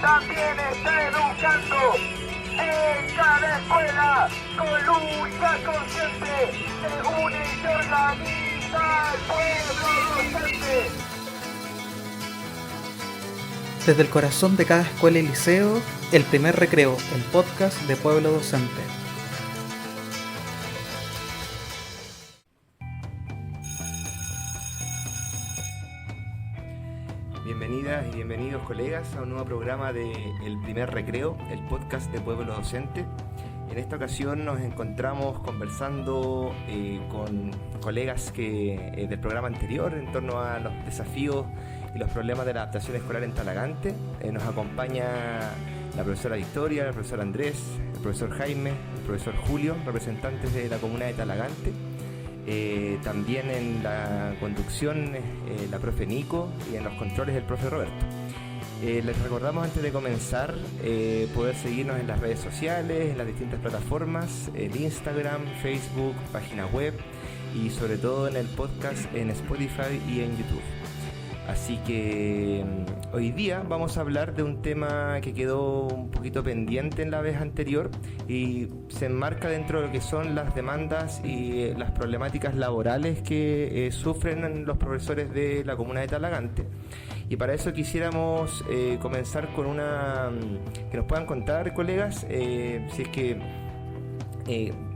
también está educando. En cada escuela, con lucha consciente, se une y se organiza el pueblo docente. Desde el corazón de cada escuela y liceo, El Primer Recreo, el podcast de Pueblo Docente. Bienvenidas y bienvenidos, colegas, a un nuevo programa de El Primer Recreo, el podcast de Pueblo Docente. En esta ocasión nos encontramos conversando con colegas del programa anterior en torno a los desafíos y los problemas de la adaptación escolar en Talagante. Nos acompaña la profesora Victoria, el profesor Andrés, el profesor Jaime, el profesor Julio, representantes de la comuna de Talagante. También en la conducción la profe Nico y en los controles el profe Roberto. Les recordamos antes de comenzar poder seguirnos en las redes sociales, en las distintas plataformas, en Instagram, Facebook, página web y sobre todo en el podcast en Spotify y en YouTube. Así que hoy día vamos a hablar de un tema que quedó un poquito pendiente en la vez anterior y se enmarca dentro de lo que son las demandas y las problemáticas laborales que sufren los profesores de la comuna de Talagante. Y para eso quisiéramos comenzar con que nos puedan contar, colegas, si es que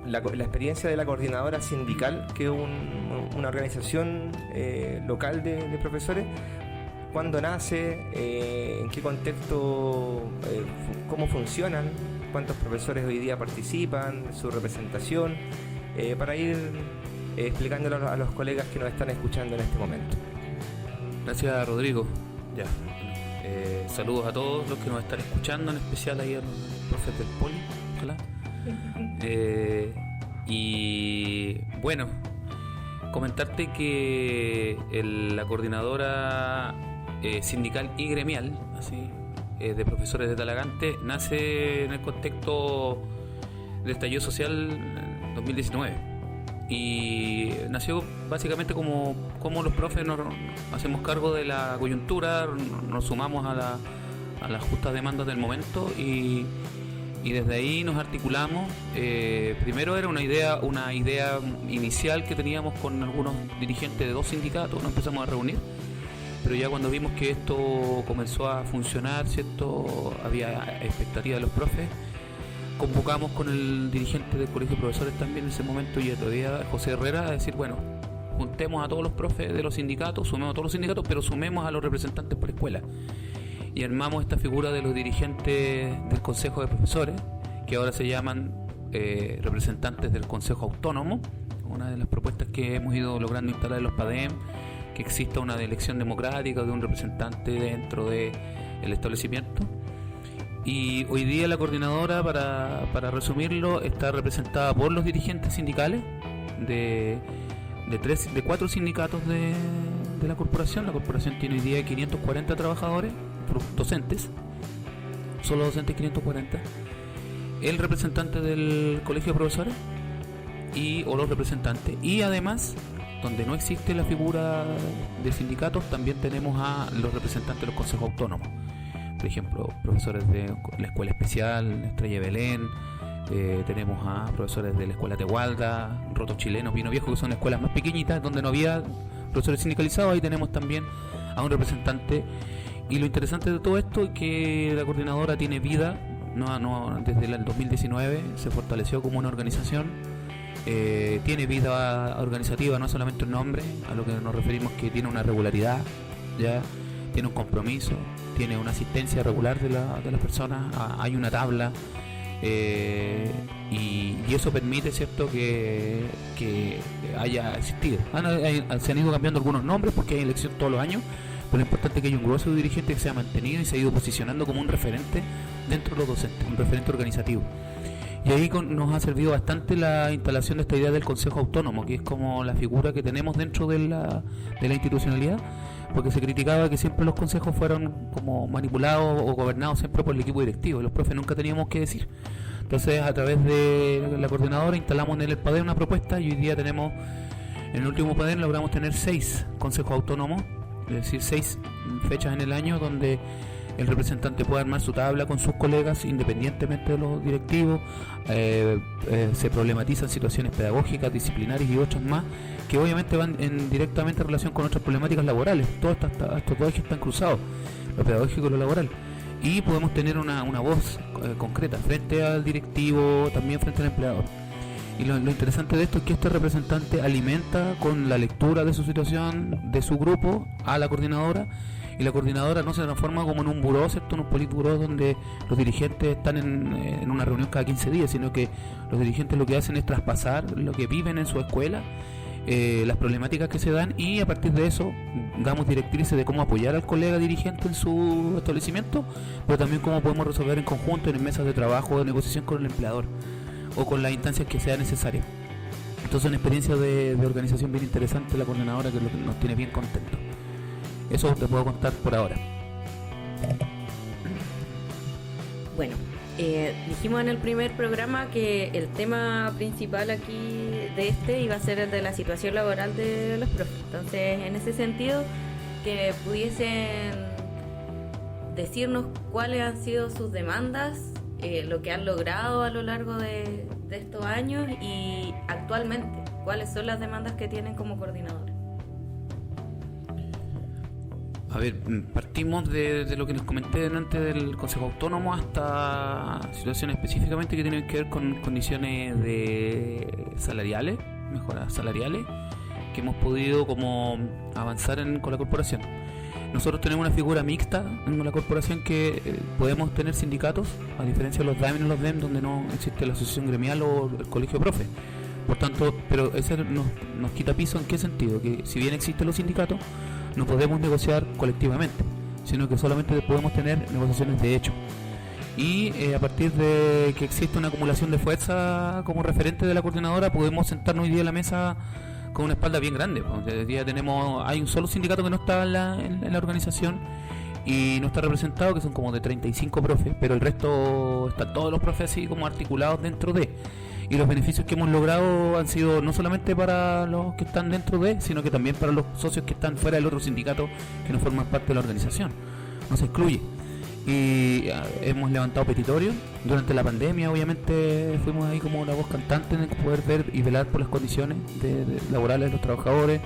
la experiencia de la coordinadora sindical, que es una organización local de profesores. ¿Cuándo nace? ¿En qué contexto? ¿Cómo funcionan? ¿Cuántos profesores hoy día participan? ¿Su representación? Para ir explicándolo a los colegas que nos están escuchando en este momento. Gracias, Rodrigo. Saludos a todos los que nos están escuchando, en especial ahí a los profes del Poli. Ojalá. Y bueno, comentarte que la coordinadora sindical y gremial de profesores de Talagante nace en el contexto del estallido social en 2019 y nació básicamente como los profes nos hacemos cargo de la coyuntura, nos sumamos a las justas demandas del momento y desde ahí nos articulamos. Primero era una idea inicial que teníamos con algunos dirigentes de dos sindicatos, nos empezamos a reunir, pero ya cuando vimos que esto comenzó a funcionar, ¿cierto? Había expectativa de los profes, convocamos con el dirigente del colegio de profesores también en ese momento y todavía José Herrera a decir, bueno, juntemos a todos los profes de los sindicatos, sumemos a todos los sindicatos, pero sumemos a los representantes por escuela. Y armamos esta figura de los dirigentes del Consejo de Profesores, que ahora se llaman representantes del Consejo Autónomo. Una de las propuestas que hemos ido logrando instalar en los PADEM, que exista una elección democrática de un representante dentro del establecimiento. Y hoy día la coordinadora, para resumirlo, está representada por los dirigentes sindicales de 4 sindicatos de la corporación. La corporación tiene hoy día 540 trabajadores, docentes, solo docentes 540, el representante del colegio de profesores o los representantes, y además, donde no existe la figura de sindicatos, también tenemos a los representantes de los consejos autónomos, por ejemplo, profesores de la escuela especial Estrella Belén, tenemos a profesores de la escuela Tehualda, Roto Chileno, Pino Viejo, que son escuelas más pequeñitas donde no había profesores sindicalizados. Ahí tenemos también a un representante. Y lo interesante de todo esto es que la coordinadora tiene vida, desde el 2019 se fortaleció como una organización, tiene vida organizativa, no solamente un nombre, a lo que nos referimos que tiene una regularidad, ya tiene un compromiso, tiene una asistencia regular de las personas, hay una tabla, y eso permite, ¿cierto?, que haya existido. Se han ido cambiando algunos nombres porque hay elección todos los años, pero lo importante es que hay un grueso de dirigentes que se ha mantenido y se ha ido posicionando como un referente dentro de los docentes, un referente organizativo. Y ahí nos ha servido bastante la instalación de esta idea del Consejo Autónomo, que es como la figura que tenemos dentro de la institucionalidad, porque se criticaba que siempre los consejos fueron como manipulados o gobernados siempre por el equipo directivo, y los profes nunca teníamos que decir. Entonces, a través de la coordinadora instalamos en el PADEM una propuesta y hoy día tenemos, en el último PADEM logramos tener 6 consejos autónomos, es decir, 6 fechas en el año donde el representante puede armar su tabla con sus colegas independientemente de los directivos, se problematizan situaciones pedagógicas, disciplinarias y otras más que obviamente van directamente en relación con otras problemáticas laborales. Todos estos dos ejes están cruzados, lo pedagógico y lo laboral, y podemos tener una voz concreta frente al directivo, también frente al empleador. Y lo interesante de esto es que este representante alimenta con la lectura de su situación, de su grupo, a la coordinadora, y la coordinadora no se transforma como en un buró, ¿cierto? En un politburó donde los dirigentes están en una reunión cada 15 días, sino que los dirigentes lo que hacen es traspasar lo que viven en su escuela, las problemáticas que se dan, y a partir de eso damos directrices de cómo apoyar al colega dirigente en su establecimiento, pero también cómo podemos resolver en conjunto en mesas de trabajo o de negociación con el empleador o con las instancias que sea necesario. Entonces, una experiencia de organización bien interesante la coordinadora, que es lo que nos tiene bien contentos. Eso te puedo contar por ahora. Bueno, dijimos en el primer programa que el tema principal aquí de iba a ser el de la situación laboral de los profes. Entonces, en ese sentido, que pudiesen decirnos cuáles han sido sus demandas, lo que han logrado a lo largo de estos años, y actualmente, cuáles son las demandas que tienen como coordinadores. A ver, partimos de lo que les comenté antes del Consejo Autónomo hasta situaciones específicamente que tienen que ver con condiciones salariales, mejoras salariales, que hemos podido como avanzar con la corporación. Nosotros tenemos una figura mixta en la corporación que podemos tener sindicatos, a diferencia de los DAEM y los DEM, donde no existe la asociación gremial o el colegio de profes. Por tanto, pero ese nos quita piso. ¿En qué sentido? Que si bien existen los sindicatos, no podemos negociar colectivamente, sino que solamente podemos tener negociaciones de hecho. Y a partir de que existe una acumulación de fuerza como referente de la coordinadora, podemos sentarnos hoy día a la mesa con una espalda bien grande. Hoy día hay un solo sindicato que no está en la organización y no está representado, que son como de 35 profes, pero el resto están todos los profes así como articulados dentro de. Y los beneficios que hemos logrado han sido no solamente para los que están dentro de, sino que también para los socios que están fuera del otro sindicato, que no forman parte de la organización. No se excluye. Y hemos levantado petitorios. Durante la pandemia, obviamente, fuimos ahí como la voz cantante en poder ver y velar por las condiciones laborales de los trabajadores.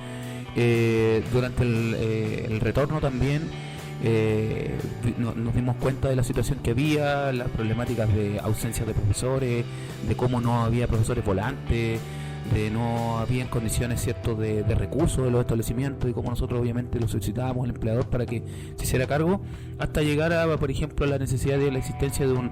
Durante el retorno también nos dimos cuenta de la situación que había, las problemáticas de ausencia de profesores, de cómo no había profesores volantes, de no había condiciones, ¿cierto?, de recursos de los establecimientos, y cómo nosotros obviamente lo solicitábamos al empleador para que se hiciera cargo, hasta llegar a, por ejemplo, la necesidad de la existencia de un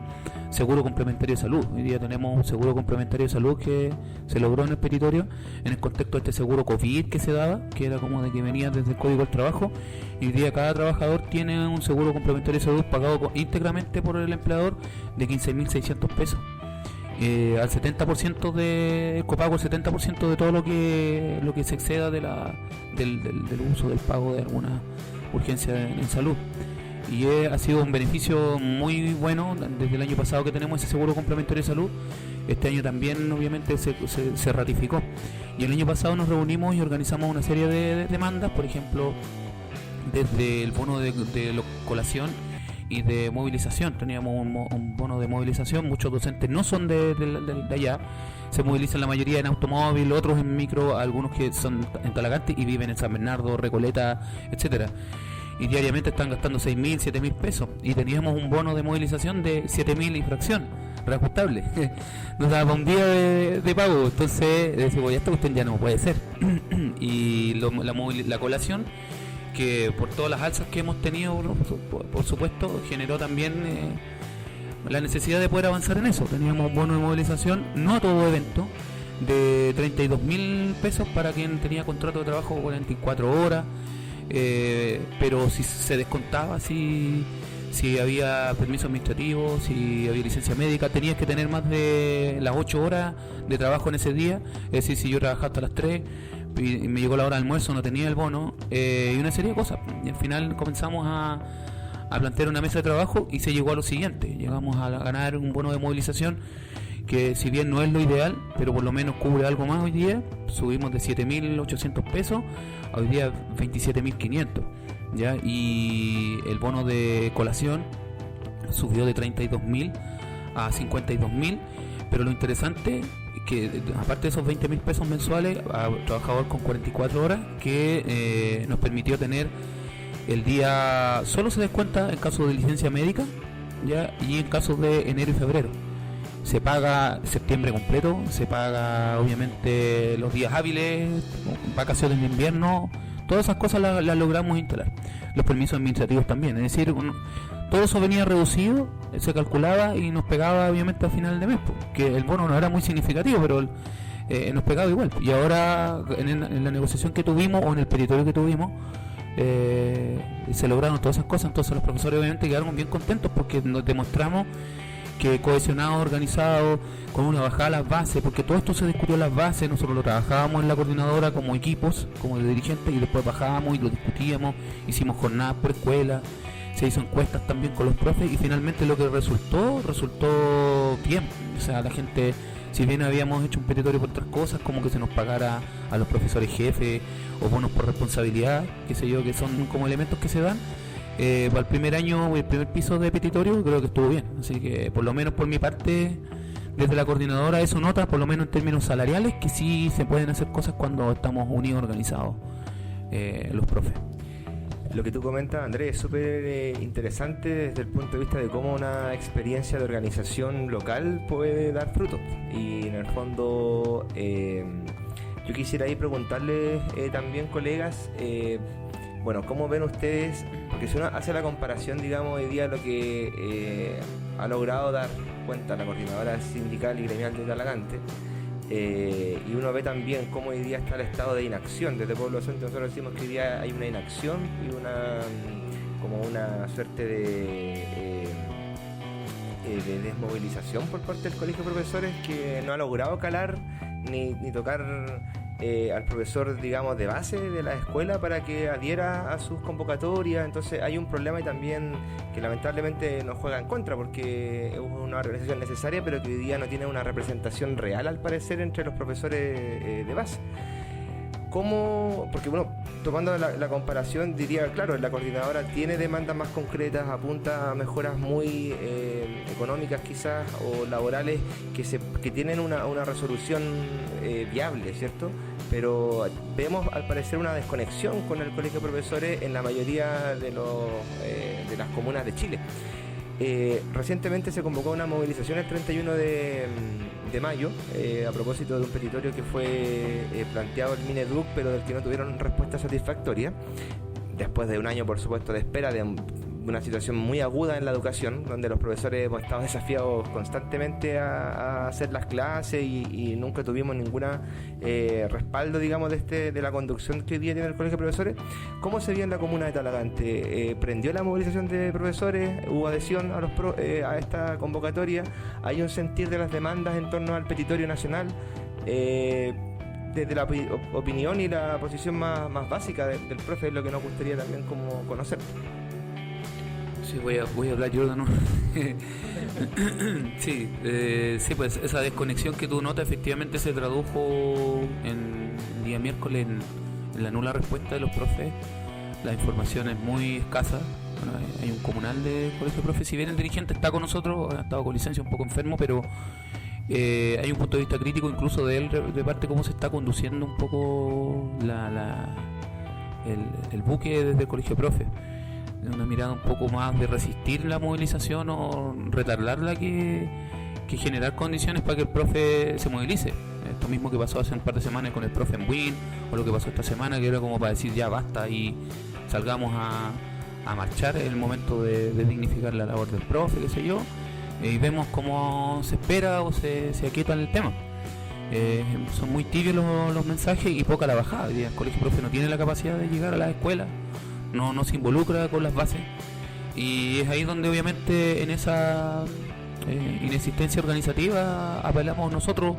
seguro complementario de salud. Hoy día tenemos un seguro complementario de salud que se logró en el petitorio en el contexto de este seguro COVID que se daba, que era como de que venía desde el Código del Trabajo, y hoy día cada trabajador tiene un seguro complementario de salud pagado íntegramente por el empleador de 15.600 pesos. Al 70% de copago, el 70% de todo lo que se exceda del uso del pago de alguna urgencia en salud. Y ha sido un beneficio muy bueno desde el año pasado que tenemos ese seguro complementario de salud. Este año también obviamente se ratificó, y el año pasado nos reunimos y organizamos una serie de demandas, por ejemplo, desde el bono de colación y de movilización. Teníamos un bono de movilización. Muchos docentes no son de allá, se movilizan la mayoría en automóvil, otros en micro, algunos que son en Talagante y viven en San Bernardo, Recoleta, etcétera, y diariamente están gastando 6.000, 7.000 pesos, y teníamos un bono de movilización de 7.000 y fracción, reajustable. Nos daba un día de pago. Entonces decimos, ya esta cuestión ya no puede ser. Y la colación, que por todas las alzas que hemos tenido, por supuesto, generó también la necesidad de poder avanzar en eso. Teníamos un bono de movilización, no a todo evento, de 32.000 pesos para quien tenía contrato de trabajo 44 horas, pero si se descontaba, si había permiso administrativo, si había licencia médica, tenías que tener más de las 8 horas de trabajo en ese día. Es decir, si yo trabajaba hasta las 3 y me llegó la hora de almuerzo, no tenía el bono, y una serie de cosas. Y al final comenzamos a plantear una mesa de trabajo y se llegó a lo siguiente: llegamos a ganar un bono de movilización que, si bien no es lo ideal, pero por lo menos cubre algo más. Hoy día subimos de 7.800 pesos a hoy día 27.500. ¿ya? Y el bono de colación subió de 32.000 a 52.000, pero lo interesante es que aparte de esos 20.000 pesos mensuales a trabajador con 44 horas, que nos permitió tener el día, solo se descuenta en caso de licencia médica, ¿ya? Y en casos de enero y febrero se paga septiembre completo, se paga obviamente los días hábiles, vacaciones de invierno, todas esas cosas las logramos instalar. Los permisos administrativos también, es decir, todo eso venía reducido, se calculaba y nos pegaba obviamente a final de mes, porque el bono no era muy significativo, pero nos pegaba igual. Y ahora en la negociación que tuvimos o en el petitorio que tuvimos, se lograron todas esas cosas. Entonces los profesores obviamente quedaron bien contentos porque nos demostramos que cohesionados, organizados, con una bajada a las bases, porque todo esto se discutió en las bases, nosotros lo trabajábamos en la coordinadora como equipos, como dirigentes, y después bajábamos y lo discutíamos, hicimos jornadas por escuela, se hizo encuestas también con los profes, y finalmente lo que resultó bien. O sea, la gente, si bien habíamos hecho un petitorio por otras cosas, como que se nos pagara a los profesores jefes o bonos por responsabilidad, qué sé yo, que son como elementos que se dan, para el primer año, el primer piso de petitorio, creo que estuvo bien. Así que por lo menos por mi parte, desde la coordinadora eso nota, por lo menos en términos salariales, que sí se pueden hacer cosas cuando estamos unidos, organizados, los profes. Lo que tú comentas, Andrés, es súper interesante desde el punto de vista de cómo una experiencia de organización local puede dar fruto. Y en el fondo, yo quisiera ahí preguntarles también, colegas, bueno, ¿cómo ven ustedes? Porque si uno hace la comparación, digamos, hoy día lo que ha logrado dar cuenta la coordinadora sindical y gremial de Talagante, y uno ve también cómo hoy día está el estado de inacción. Desde Pueblo Docente nosotros decimos que hoy día hay una inacción y como una suerte de desmovilización por parte del Colegio de Profesores, que no ha logrado calar ni tocar al profesor, digamos, de base de la escuela para que adhiera a sus convocatorias. Entonces hay un problema y también que lamentablemente nos juega en contra, porque es una organización necesaria pero que hoy día no tiene una representación real, al parecer, entre los profesores de base. ¿Cómo? Porque bueno, tomando la comparación, diría, claro, la coordinadora tiene demandas más concretas, apunta a mejoras muy económicas quizás o laborales que tienen una resolución viable, ¿cierto? Pero vemos al parecer una desconexión con el Colegio de Profesores en la mayoría de las comunas de Chile. Recientemente se convocó una movilización el 31 de mayo a propósito de un petitorio que fue planteado el Mineduc, pero del que no tuvieron respuesta satisfactoria, después de un año, por supuesto, de espera de una situación muy aguda en la educación, donde los profesores hemos estado desafiados constantemente a hacer las clases y nunca tuvimos ningún respaldo, digamos, de la conducción que hoy día tiene el Colegio de Profesores. ¿Cómo se vio en la comuna de Talagante? ¿Prendió la movilización de profesores? ¿Hubo adhesión a esta convocatoria? ¿Hay un sentir de las demandas en torno al petitorio nacional? Desde la opinión y la posición más básica del profe, es lo que nos gustaría también como conocer. Sí, voy a hablar yo, ¿no? Sí, pues esa desconexión que tú notas efectivamente se tradujo el día miércoles en la nula respuesta de los profes. La información es muy escasa. Bueno, hay un comunal de colegio de profes, si bien el dirigente está con nosotros, ha estado con licencia, un poco enfermo, pero hay un punto de vista crítico incluso de él, de parte de cómo se está conduciendo un poco el buque desde el colegio de profes. Una mirada un poco más de resistir la movilización o retardarla que generar condiciones para que el profe se movilice. Esto mismo que pasó hace un par de semanas con el profe en Win, o lo que pasó esta semana, que era como para decir ya basta y salgamos a marchar. Es el momento de dignificar la labor del profe, qué sé yo, y vemos cómo se espera o se aquieta el tema. Son muy tibios los mensajes y poca la bajada. El colegio profe no tiene la capacidad de llegar a las escuelas, no se involucra con las bases, y es ahí donde obviamente en esa inexistencia organizativa apelamos nosotros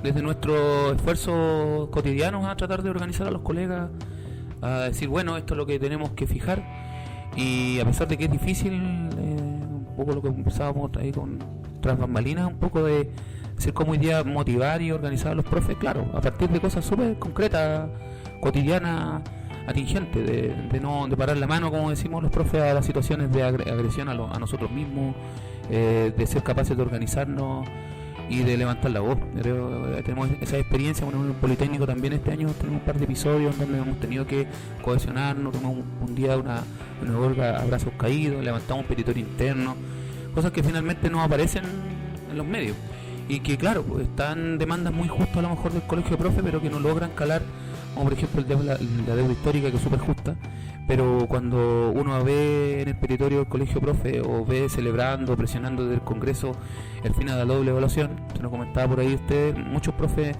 desde nuestros esfuerzos cotidianos a tratar de organizar a los colegas, a decir, bueno, esto es lo que tenemos que fijar. Y a pesar de que es difícil, un poco lo que empezábamos ahí con tras bambalinas, un poco de decir cómo hoy día motivar y organizar a los profes, claro, a partir de cosas súper concretas, cotidianas, atingente, de parar la mano, como decimos los profes, a las situaciones de agresión a nosotros mismos, de ser capaces de organizarnos y de levantar la voz. Tenemos esa experiencia. Bueno, en el Politécnico también este año tenemos un par de episodios donde hemos tenido que cohesionarnos, tuvimos un día una huelga a brazos caídos, levantamos un petitorio interno, cosas que finalmente no aparecen en los medios y que claro, pues, están demandas muy justas a lo mejor del colegio de profe, pero que no logran calar, como por ejemplo la deuda histórica, que es súper justa, pero cuando uno ve en el petitorio del colegio profe o ve celebrando, presionando desde el Congreso el fin a la doble evaluación, se lo comentaba por ahí usted, muchos profes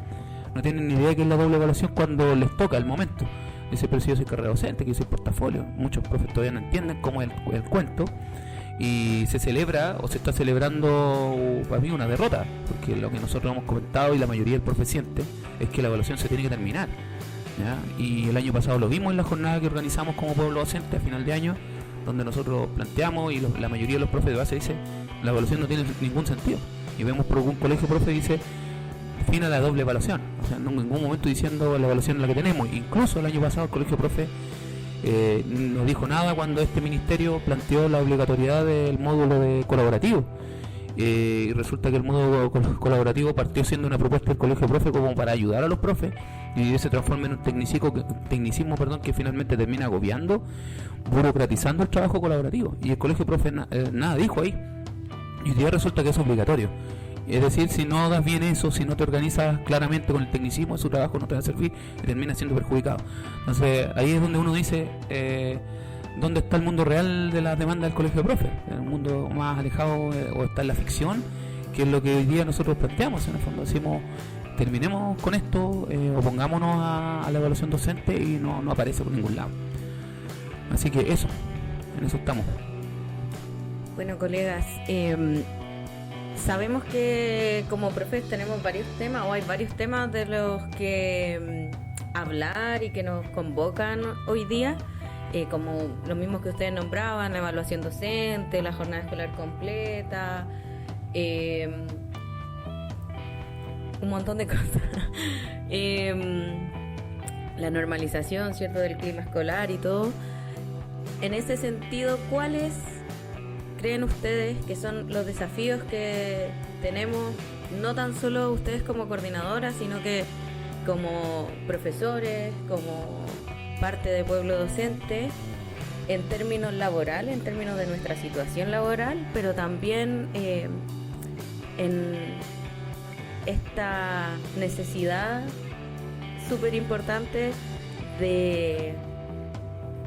no tienen ni idea de qué es la doble evaluación cuando les toca el momento. Dice, pero si yo soy carrera docente, que yo soy portafolio. Muchos profes todavía no entienden cómo es el cuento, y se celebra o se está celebrando para mí una derrota, porque lo que nosotros hemos comentado y la mayoría del profe siente es que la evaluación se tiene que terminar, ¿ya? Y el año pasado lo vimos en la jornada que organizamos como pueblo docente a final de año, donde nosotros planteamos y la mayoría de los profes de base dice la evaluación no tiene ningún sentido, y vemos por un colegio profe dice fin a la doble evaluación, o sea, en ningún momento diciendo la evaluación es la que tenemos. Incluso el año pasado el colegio profe no dijo nada cuando este ministerio planteó la obligatoriedad del módulo de colaborativo, y resulta que el módulo colaborativo partió siendo una propuesta del colegio profe como para ayudar a los profes, y se transforma en un tecnicismo que finalmente termina agobiando, burocratizando el trabajo colaborativo, y el colegio profe nada dijo ahí, y hoy día resulta que es obligatorio. Es decir, si no das bien eso, si no te organizas claramente con el tecnicismo, su trabajo no te va a servir y termina siendo perjudicado. Entonces ahí es donde uno dice dónde está el mundo real de las demandas del colegio de profes, el mundo más alejado, o está en la ficción, que es lo que hoy día nosotros planteamos. En el fondo decimos, terminemos con esto, opongámonos a la evaluación docente, y no aparece por ningún lado. Así que eso, en eso estamos. Bueno, colegas, sabemos que como profes tenemos varios temas, o hay varios temas de los que hablar y que nos convocan hoy día, como los mismos que ustedes nombraban, la evaluación docente, la jornada escolar completa, un montón de cosas. La normalización, ¿cierto?, del clima escolar y todo. En ese sentido, ¿cuáles creen ustedes que son los desafíos que tenemos, no tan solo ustedes como coordinadoras, sino que como profesores, como parte de pueblo docente, en términos laborales, en términos de nuestra situación laboral, pero también en esta necesidad súper importante de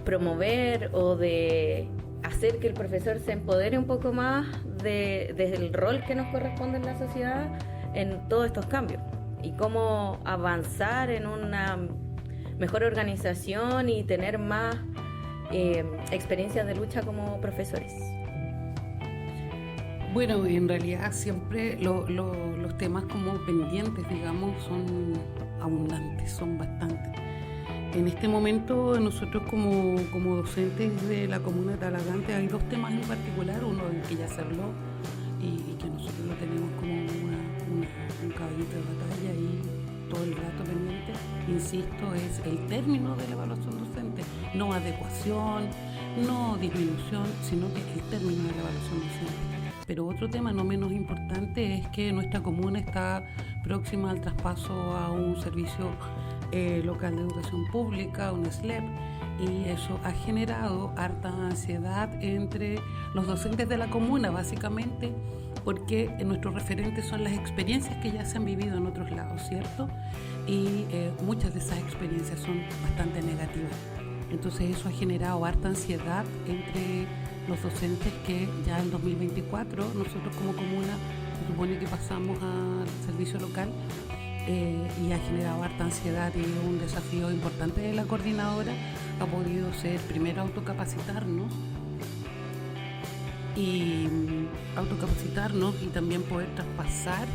promover o de hacer que el profesor se empodere un poco más desde el rol que nos corresponde en la sociedad en todos estos cambios, y cómo avanzar en una mejor organización y tener más experiencias de lucha como profesores. Bueno, en realidad siempre los temas como pendientes, digamos, son abundantes, son bastantes. En este momento nosotros como docentes de la comuna de Talagante hay dos temas en particular, uno del que ya se habló y que nosotros lo tenemos como un caballito de batalla y todo el rato pendiente, insisto, es el término de la evaluación docente, no adecuación, no disminución, sino que el término de la evaluación docente. Pero otro tema no menos importante es que nuestra comuna está próxima al traspaso a un servicio local de educación pública, un SLEP, y eso ha generado harta ansiedad entre los docentes de la comuna, básicamente porque nuestros referentes son las experiencias que ya se han vivido en otros lados, ¿cierto? Y muchas de esas experiencias son bastante negativas. Entonces eso ha generado harta ansiedad entre los docentes, que ya en 2024 nosotros como comuna se supone que pasamos al servicio local, y ha generado harta ansiedad, y un desafío importante de la coordinadora ha podido ser primero autocapacitarnos y también poder traspasar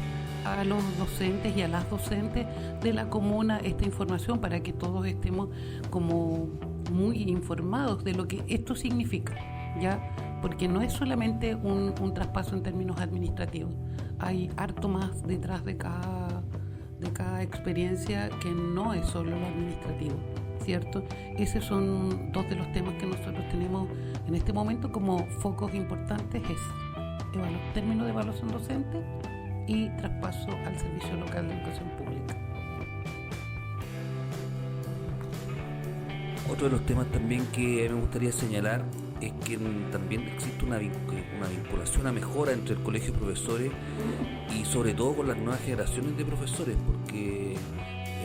a los docentes y a las docentes de la comuna esta información para que todos estemos como muy informados de lo que esto significa, ¿ya? Porque no es solamente un traspaso en términos administrativos, hay harto más detrás de cada experiencia, que no es solo lo administrativo, ¿cierto? Esos son dos de los temas que nosotros tenemos en este momento como focos importantes, es término de evaluación docente y traspaso al Servicio Local de Educación Pública. Otro de los temas también que me gustaría señalar es que también existe una vinculación, una mejora entre el colegio de profesores y sobre todo con las nuevas generaciones de profesores, porque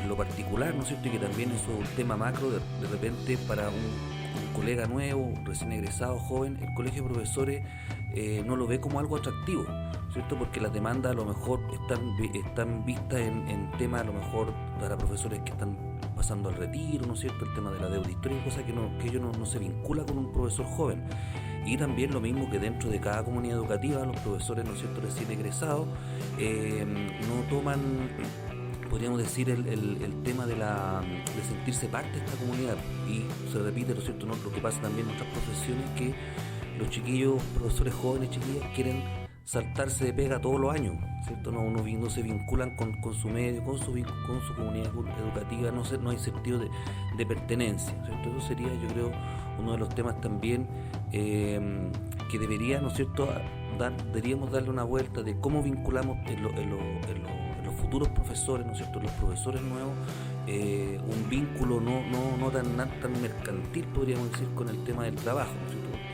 en lo particular, ¿no es cierto?, y que también eso es un tema macro, de repente para un colega nuevo, recién egresado, joven, el colegio de profesores no lo ve como algo atractivo, ¿cierto?, porque las demandas a lo mejor están vistas en temas a lo mejor para profesores que están pasando al retiro, ¿no es cierto?, el tema de la deuda histórica, cosa que ellos no se vincula con un profesor joven. Y también lo mismo que dentro de cada comunidad educativa, los profesores, ¿no es cierto?, recién egresados, no toman, podríamos decir, el tema de sentirse parte de esta comunidad. Y se repite, ¿no es cierto?, lo que pasa también en otras profesiones, que los chiquillos, profesores jóvenes, chiquillas, quieren saltarse de pega todos los años, ¿cierto? No se vinculan con su medio, con su comunidad educativa, no hay sentido de pertenencia, ¿cierto? Eso sería, yo creo, uno de los temas también que debería, ¿no es cierto?, deberíamos darle una vuelta de cómo vinculamos en los futuros profesores, ¿no es cierto?, los profesores nuevos, un vínculo no tan mercantil, podríamos decir, con el tema del trabajo, ¿no es cierto? Porque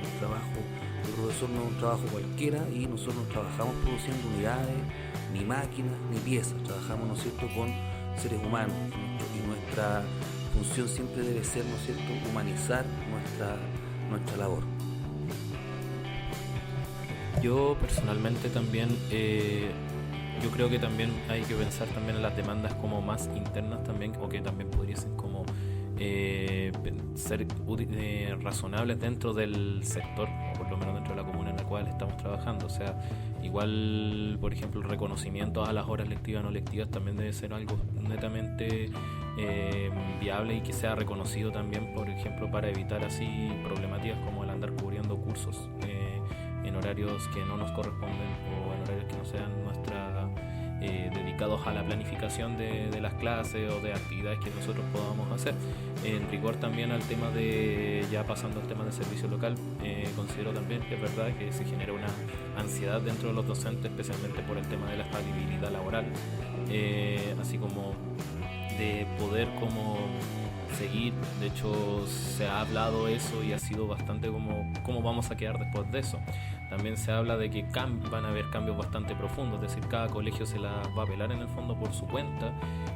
el profesor no es un trabajo cualquiera y nosotros no trabajamos produciendo unidades, ni máquinas, ni piezas, trabajamos, ¿no es cierto?, con seres humanos, y nuestra función siempre debe ser, ¿no es cierto?, humanizar nuestra labor. Yo personalmente también, yo creo que también hay que pensar también en las demandas como más internas también, o que también podrían como ser razonables dentro del sector, o por lo menos dentro de la comuna en la cual estamos trabajando. O sea, igual, por ejemplo, el reconocimiento a las horas lectivas no lectivas también debe ser algo netamente viable y que sea reconocido también, por ejemplo, para evitar así problemáticas como el andar cubriendo cursos en horarios que no nos corresponden o en horarios que no sean dedicados a la planificación de las clases o de actividades que nosotros podamos hacer. En rigor también al tema ya pasando al tema del servicio local, considero también que es verdad que se genera una ansiedad dentro de los docentes, especialmente por el tema de la estabilidad laboral, así como de poder como seguir. De hecho, se ha hablado eso y ha sido bastante como cómo vamos a quedar después de eso. También se habla de que van a haber cambios bastante profundos, es decir, cada colegio se la va a velar en el fondo por su cuenta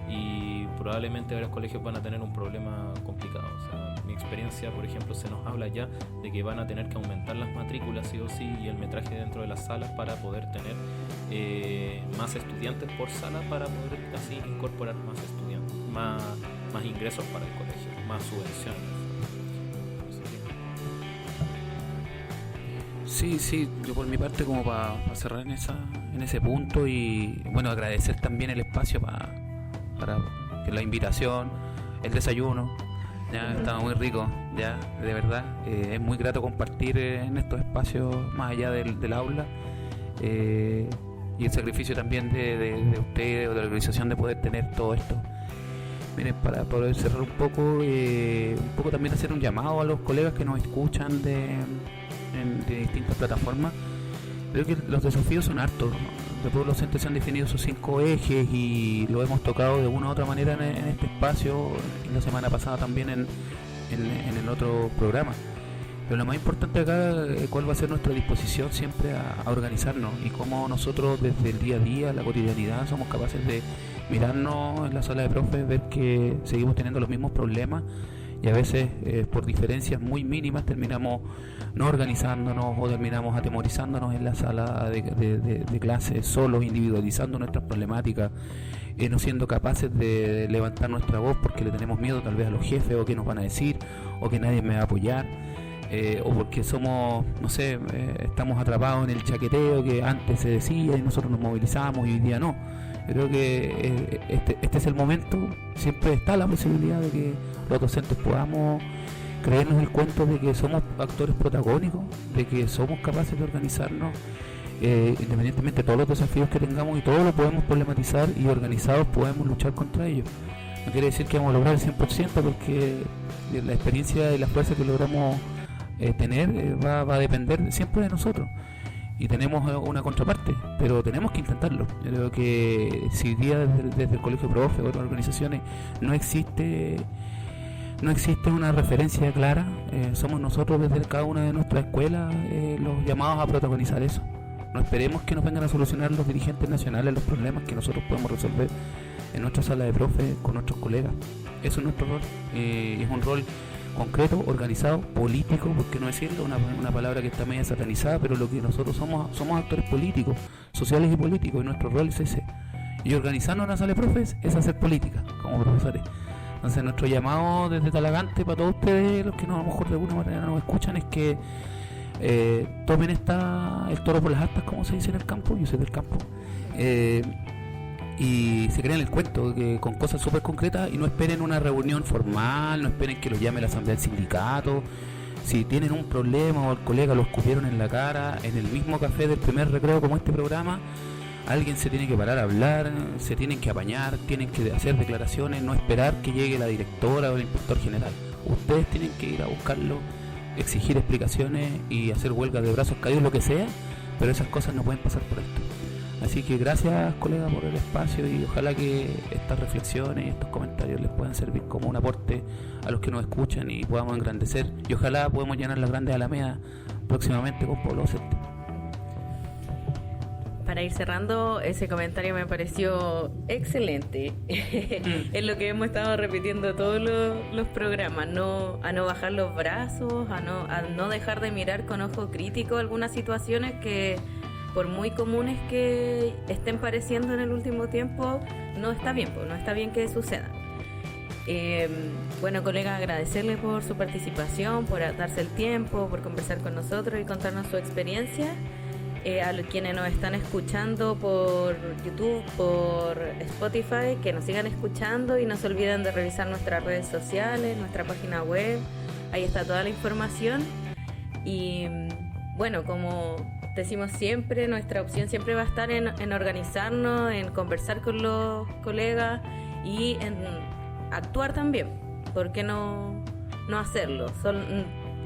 y probablemente varios colegios van a tener un problema complicado. O sea, mi experiencia, por ejemplo, se nos habla ya de que van a tener que aumentar las matrículas sí o sí y el metraje dentro de las salas para poder tener más estudiantes por sala, para poder así incorporar más estudiantes, más ingresos para el colegio, más subvenciones. Sí, yo por mi parte, como para cerrar en ese punto, y bueno, agradecer también el espacio para que la invitación, el desayuno, ya estaba muy rico, ya, de verdad, es muy grato compartir en estos espacios más allá del aula, y el sacrificio también de ustedes o de la organización de poder tener todo esto. Miren, para poder cerrar un poco también hacer un llamado a los colegas que nos escuchan de distintas plataformas. Creo que los desafíos son hartos, ¿no? De Pueblo Docente se han definido sus 5 ejes y lo hemos tocado de una u otra manera en este espacio, la semana pasada también en el otro programa. Pero lo más importante acá, cuál va a ser nuestra disposición siempre a organizarnos, y cómo nosotros desde el día a día, la cotidianidad, somos capaces de mirarnos en la sala de profes, ver que seguimos teniendo los mismos problemas, y a veces por diferencias muy mínimas terminamos no organizándonos o terminamos atemorizándonos en la sala de clases, solos, individualizando nuestras problemáticas, no siendo capaces de levantar nuestra voz porque le tenemos miedo tal vez a los jefes, o que nos van a decir, o que nadie me va a apoyar, o porque somos, no sé, estamos atrapados en el chaqueteo que antes se decía y nosotros nos movilizamos y hoy día no. Yo creo que este es el momento, siempre está la posibilidad de que los docentes podamos creernos el cuento de que somos actores protagónicos, de que somos capaces de organizarnos independientemente de todos los desafíos que tengamos, y todos lo podemos problematizar y organizados podemos luchar contra ellos. No quiere decir que vamos a lograr el 100%, porque la experiencia y la fuerza que logramos tener va a depender siempre de nosotros. Y tenemos una contraparte, pero tenemos que intentarlo. Yo creo que si hoy día desde el Colegio Profe o otras organizaciones no existe una referencia clara, somos nosotros desde cada una de nuestras escuelas los llamados a protagonizar eso. No esperemos que nos vengan a solucionar los dirigentes nacionales los problemas que nosotros podemos resolver en nuestra sala de profe con nuestros colegas. Eso es nuestro rol. Es un rol concreto, organizado, político, por qué no decirlo, una palabra que está media satanizada, pero lo que nosotros somos actores políticos, sociales y políticos, y nuestro rol es ese. Y organizarnos en la sala de profes es hacer política como profesores. Entonces nuestro llamado desde Talagante para todos ustedes, los que no, a lo mejor de alguna manera nos escuchan, es que tomen el toro por las astas, como se dice en el campo. Yo soy del campo, y se crean el cuento que con cosas súper concretas, y no esperen una reunión formal, no esperen que los llame la asamblea del sindicato. Si tienen un problema o el colega lo escupieron en la cara en el mismo café del primer recreo como este programa, alguien se tiene que parar a hablar, se tienen que apañar, tienen que hacer declaraciones, no esperar que llegue la directora o el inspector general. Ustedes tienen que ir a buscarlo, exigir explicaciones y hacer huelgas de brazos caídos, lo que sea, pero esas cosas no pueden pasar por esto. Así que gracias, colega, por el espacio, y ojalá que estas reflexiones y estos comentarios les puedan servir como un aporte a los que nos escuchan y podamos engrandecer, y ojalá podamos llenar las grandes alamedas próximamente con pueblo docente. Para ir cerrando, ese comentario me pareció excelente. Es lo que hemos estado repitiendo todos los programas, a no bajar los brazos, a no dejar de mirar con ojo crítico algunas situaciones que, por muy comunes que estén pareciendo en el último tiempo, no está bien que sucedan. Bueno, colega, agradecerle por su participación, por darse el tiempo, por conversar con nosotros y contarnos su experiencia. A los quienes nos están escuchando por YouTube, por Spotify, que nos sigan escuchando y no se olviden de revisar nuestras redes sociales, nuestra página web, ahí está toda la información. Y bueno, como decimos siempre, nuestra opción siempre va a estar en organizarnos, en conversar con los colegas y en actuar también. ¿Por qué no hacerlo?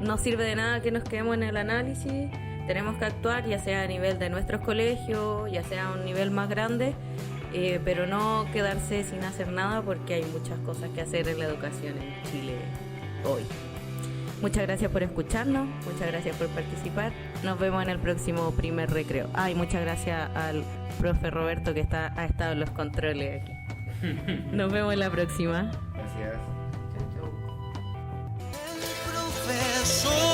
No sirve de nada que nos quedemos en el análisis. Tenemos que actuar, ya sea a nivel de nuestros colegios, ya sea a un nivel más grande, pero no quedarse sin hacer nada, porque hay muchas cosas que hacer en la educación en Chile hoy. Muchas gracias por escucharnos, muchas gracias por participar. Nos vemos en el próximo primer recreo. Y muchas gracias al profe Roberto, que ha estado en los controles aquí. Nos vemos en la próxima. Gracias. Chau, chau.